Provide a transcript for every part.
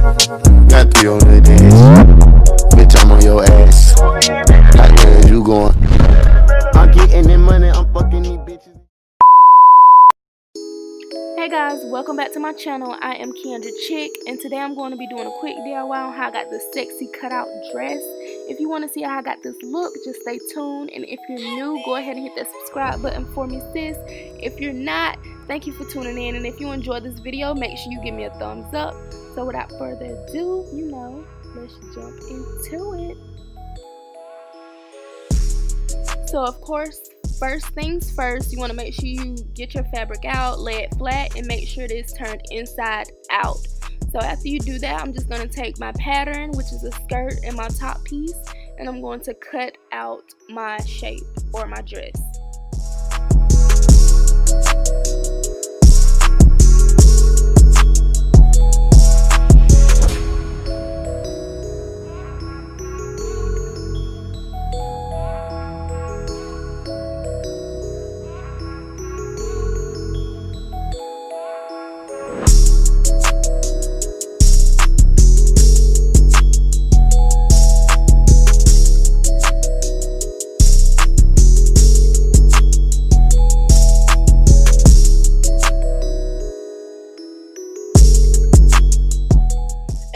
Got 3 on the dash. Bitch, I'm on your ass. How the hell you going? I'm getting the money, I'm fucking these bitches. Hey guys, welcome back to my channel. I am Keandrachick, and today I'm going to be doing a quick DIY on how I got this sexy cutout dress. If you want to see how I got this look, just stay tuned. And if you're new, go ahead and hit that subscribe button for me, sis. If you're not, thank you for tuning in. And if you enjoyed this video, make sure you give me a thumbs up. So without further ado, let's jump into it. So of course, first things first, you want to make sure you get your fabric out, lay it flat, and make sure that it's turned inside out. So after you do that, I'm just going to take my pattern, which is a skirt, and my top piece, and I'm going to cut out my shape or my dress.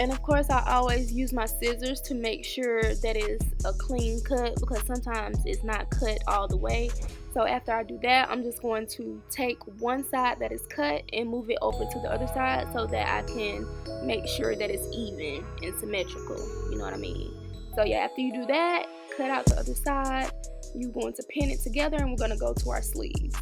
And of course, I always use my scissors to make sure that it's a clean cut, because sometimes it's not cut all the way. So after I do that, I'm just going to take one side that is cut and move it over to the other side so that I can make sure that it's even and symmetrical, you know what I mean? So yeah, after you do that, cut out the other side, you're going to pin it together, and we're going to go to our sleeves.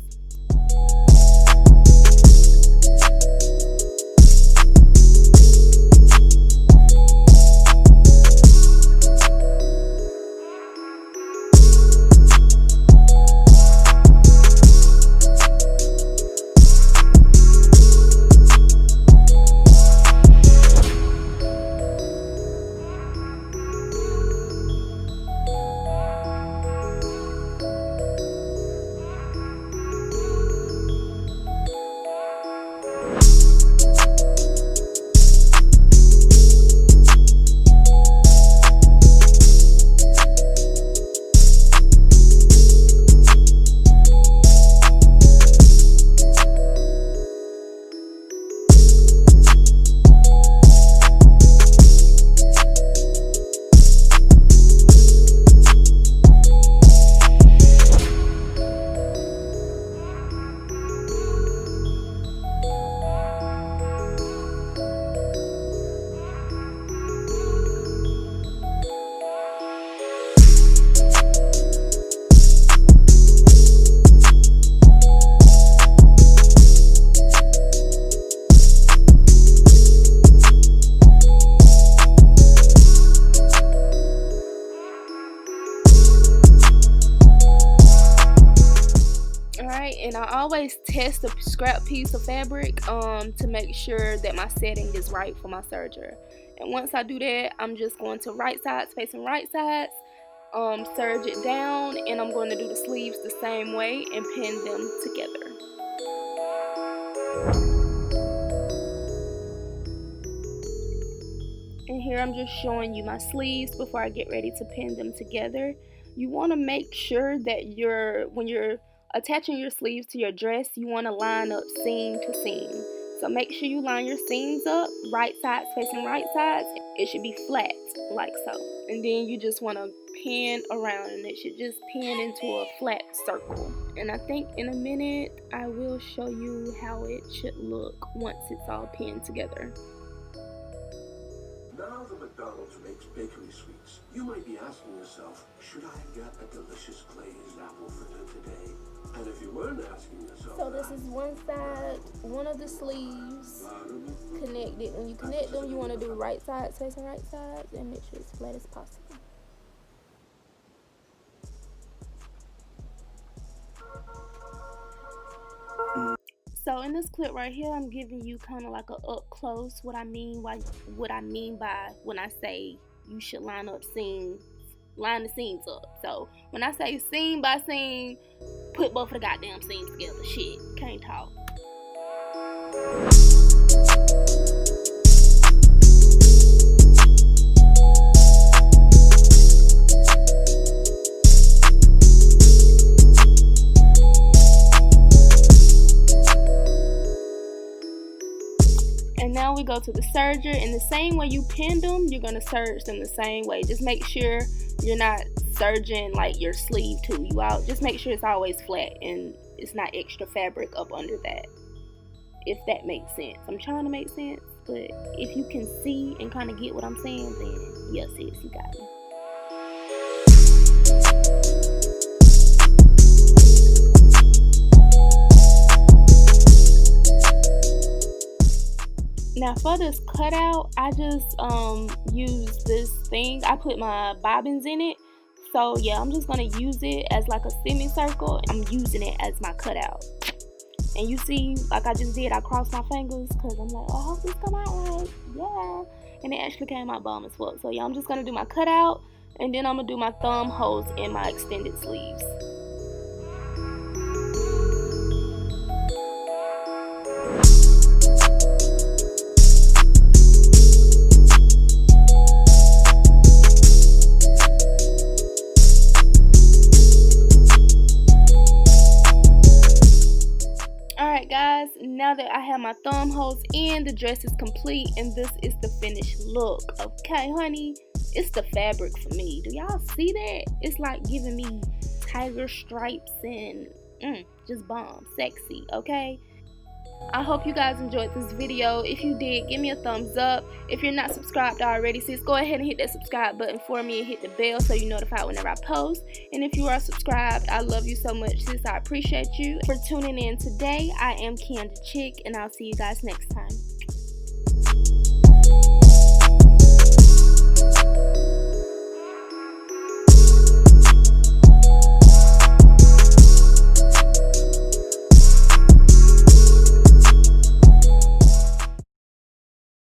And I always test a scrap piece of fabric to make sure that my setting is right for my serger. And once I do that, I'm just going to right sides facing right sides, serge it down, and I'm going to do the sleeves the same way and pin them together. And here I'm just showing you my sleeves before I get ready to pin them together. You want to make sure that when you're attaching your sleeves to your dress, you want to line up seam to seam. So make sure you line your seams up, right sides facing right sides. It should be flat, like so. And then you just want to pin around, and it should just pin into a flat circle. And I think in a minute, I will show you how it should look once it's all pinned together. Now that McDonald's makes bakery sweets, you might be asking yourself, should I get a delicious glazed apple fritter today? And if you weren't asking yourself, so this is one side, one of the sleeves connected. When you connect them, you want to do right sides facing right sides and make sure it's flat as possible. So in this clip right here, I'm giving you kind of like a up close what I mean by when I say you should line the seams up. So when I say seam by seam, put both of the goddamn seams together. Shit, can't talk. go to the serger, and the same way you pinned them, you're going to serge them the same way. Just make sure you're not serging like your sleeve too. Just make sure it's always flat and it's not extra fabric up under that, if that makes sense. I'm trying to make sense, but if you can see and kind of get what I'm saying, then yes, sis, you got me. Now for this cutout, I just use this thing. I put my bobbins in it. So yeah, I'm just going to use it as like a semicircle. I'm using it as my cutout. And you see, like I just did, I crossed my fingers because I'm like, oh, I hope this come out right. Yeah. And it actually came out bomb as fuck. So yeah, I'm just going to do my cutout. And then I'm going to do my thumb holes in my extended sleeves. Guys, now that I have my thumb holes in, the dress is complete and this is the finished look. Okay, honey, it's the fabric for me. Do y'all see that? It's like giving me tiger stripes and just bomb, sexy. Okay, I hope you guys enjoyed this video. If you did, give me a thumbs up. If you're not subscribed already, sis, go ahead and hit that subscribe button for me and hit the bell so you're notified whenever I post. And if you are subscribed, I love you so much, sis. I appreciate you for tuning in today. I am Keandra Chick, and I'll see you guys next time.